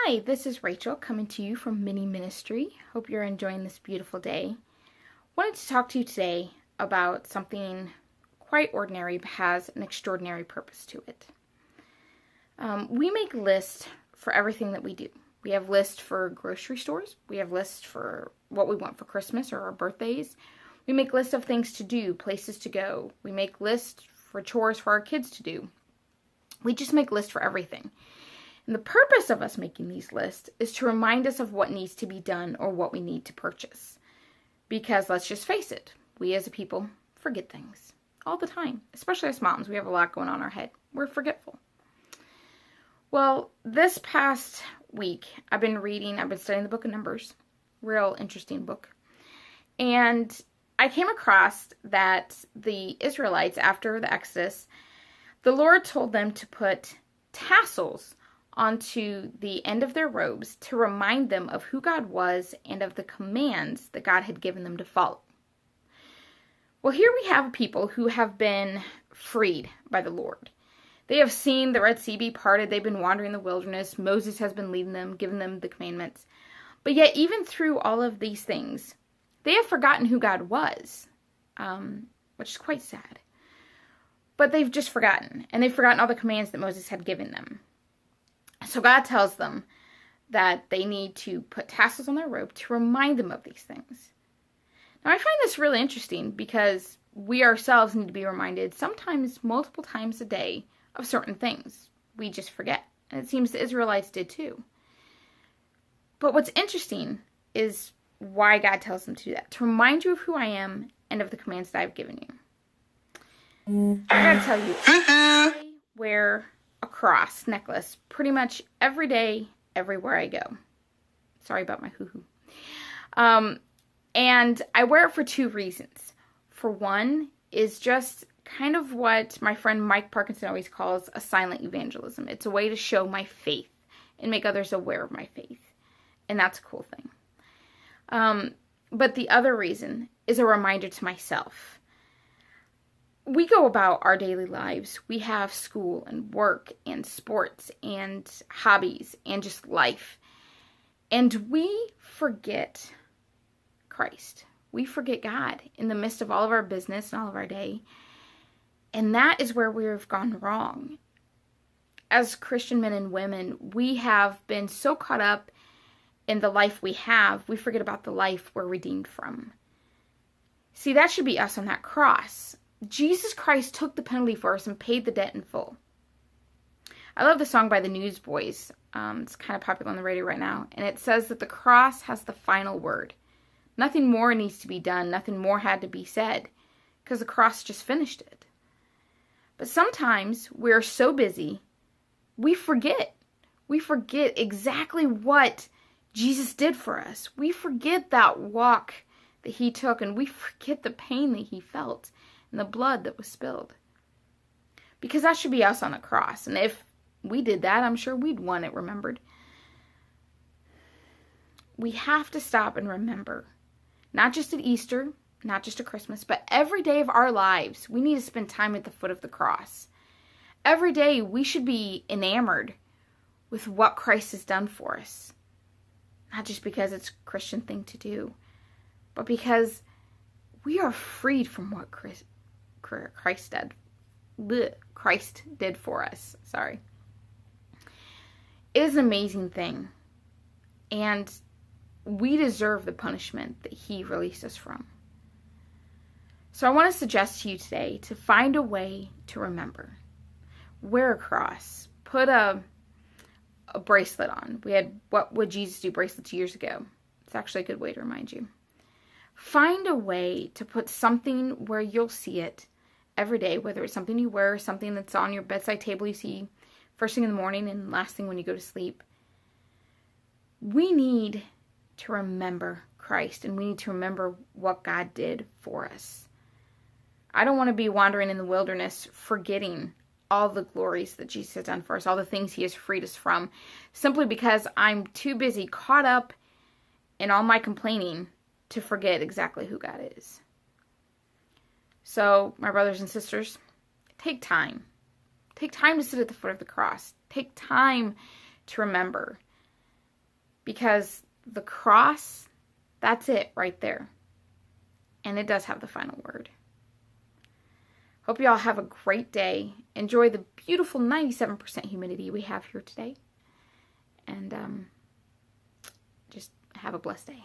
Hi, this is Rachel coming to you from Mini Ministry. Hope you're enjoying this beautiful day. Wanted to talk to you today about something quite ordinary but has an extraordinary purpose to it. We make lists for everything that we do. We have lists for grocery stores. We have lists for what we want for Christmas or our birthdays. We make lists of things to do, places to go. We make lists for chores for our kids to do. We just make lists for everything. And the purpose of us making these lists is to remind us of what needs to be done or what we need to purchase. Because let's just face it, we as a people forget things all the time, especially us moms. We have a lot going on in our head. We're forgetful. Well, this past week, I've been studying the book of Numbers. Real interesting book. And I came across that the Israelites, after the Exodus, the Lord told them to put tassels onto the end of their robes to remind them of who God was and of the commands that God had given them to follow. Well, here we have people who have been freed by the Lord. They have seen the Red Sea be parted. They've been wandering the wilderness. Moses has been leading them, giving them the commandments. But yet, even through all of these things, they have forgotten who God was, which is quite sad. But they've just forgotten, and they've forgotten all the commands that Moses had given them. So God tells them that they need to put tassels on their robe to remind them of these things. Now, I find this really interesting because we ourselves need to be reminded sometimes multiple times a day of certain things. We just forget. And it seems the Israelites did too. But what's interesting is why God tells them to do that. To remind you of who I am and of the commands that I've given you. I gotta tell you, I wear a cross necklace pretty much every day, everywhere I go. Sorry about my hoo-hoo. And I wear it for two reasons. For one is just kind of what my friend Mike Parkinson always calls a silent evangelism. It's a way to show my faith and make others aware of my faith. And that's a cool thing. But the other reason is a reminder to myself. We go about our daily lives. We have school and work and sports and hobbies and just life. And we forget Christ. We forget God in the midst of all of our business and all of our day. And that is where we have gone wrong. As Christian men and women, we have been so caught up in the life we have, we forget about the life we're redeemed from. See, that should be us on that cross. Jesus Christ took the penalty for us and paid the debt in full. I love the song by the Newsboys. It's kind of popular on the radio right now. And it says that the cross has the final word. Nothing more needs to be done. Nothing more had to be said. Because the cross just finished it. But sometimes we're so busy, we forget. We forget exactly what Jesus did for us. We forget that walk that he took. And we forget the pain that he felt. And the blood that was spilled. Because that should be us on the cross. And if we did that, I'm sure we'd want it remembered. We have to stop and remember. Not just at Easter, not just at Christmas, but every day of our lives, we need to spend time at the foot of the cross. Every day, we should be enamored with what Christ has done for us. Not just because it's a Christian thing to do, but because we are freed from what Christ did for us. Sorry. It is an amazing thing. And we deserve the punishment that he released us from. So I want to suggest to you today to find a way to remember. Wear a cross. Put a bracelet on. We had What Would Jesus Do bracelets years ago. It's actually a good way to remind you. Find a way to put something where you'll see it every day, whether it's something you wear or something that's on your bedside table you see first thing in the morning and last thing when you go to sleep. We need to remember Christ, and we need to remember what God did for us. I don't want to be wandering in the wilderness forgetting all the glories that Jesus has done for us, all the things he has freed us from, simply because I'm too busy caught up in all my complaining to forget exactly who God is. So, my brothers and sisters, take time. Take time to sit at the foot of the cross. Take time to remember. because the cross, that's it right there. And it does have the final word. Hope you all have a great day. Enjoy the beautiful 97% humidity we have here today. And just have a blessed day.